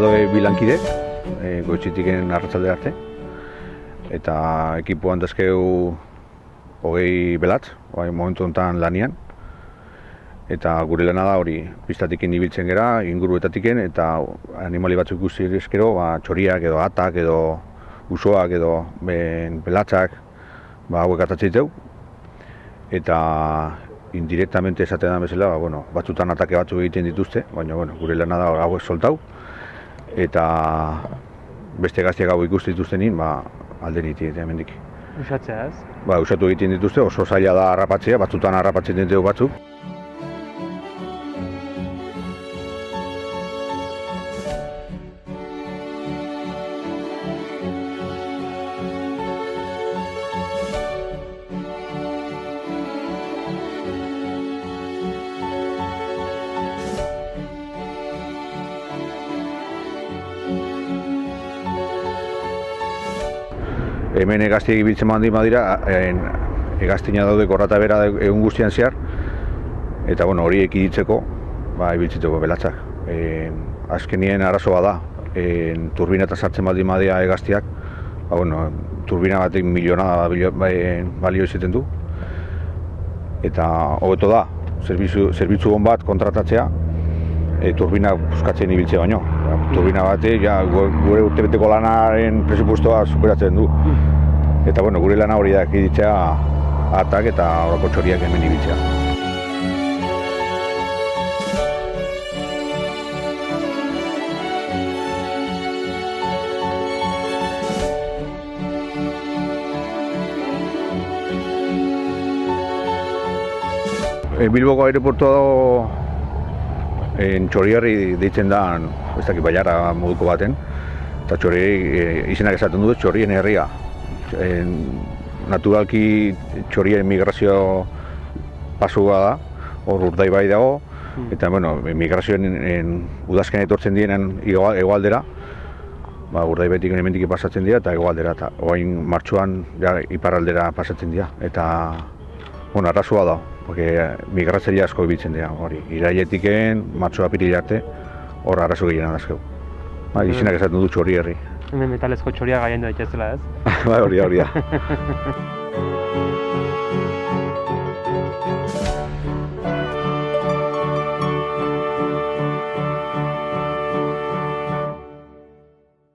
daude bilankide, goitzitiken arratsalde arte. Eta ekipuan dazkeu 20 belatz, momentu honetan lanian. Eta gure lana da hori, pistatiken ibiltzen gera, inguruetatiken, eta animali batzuk ikusi ezkero, txoriak edo atak edo usoak edo belatzak hauek atatzen ditu. Eta indirektamente esaten da bezala, batzutan atake batzuk egiten dituzte, baina gure lana da hauek soltau. Eta beste gaztiak hau ikusten dituztenin, alde niti eta hemendik. Usatzea ez? Usatu egiten dituzte, oso zaila da harrapatzea, batzutan harrapatzen ditu batzuk. Hemen hegaztiak ibiltzen baldin badira, hegaztina daude korrata bera egun guztian zehar, eta hori ekiditzeko ibiltzeko belatzak. Azkenien arazoa da, turbina eta sartzen baldin badira hegaztiak, turbina batek miliona balio izaten du. Eta hobeto da, zerbitzu on bat kontratatzea, turbina buskatzen ibiltzea baino. Turbina batek gure urtebeteko lanaren presupuestoa superatzen du. Eta gure lana hori da, ekiditzea atak eta horako txoriak hemen ibiltzea. Bilboko aireportua dago Txorierri deitzen da, ez dakit baiara moduko baten, eta Txorierri izenak esaten du Txorien herria. Naturalki Txorien migrazio pasua da, hor Urdaibai dago, eta migrazioen udazken etortzen dienen hegoaldera, Urdaibaitik hemendik pasatzen dira eta hegoaldera, eta orain martxoan iparraldera pasatzen dira, eta arazoa da. Migratzaile asko ibiltzen dira, irailetiken, martxo apirila arte, hor arazo gehienan dazkeu. Izenak esaten du Txorierri. Hemen metalezko txoria gaiendu daitezela ez? Hori da.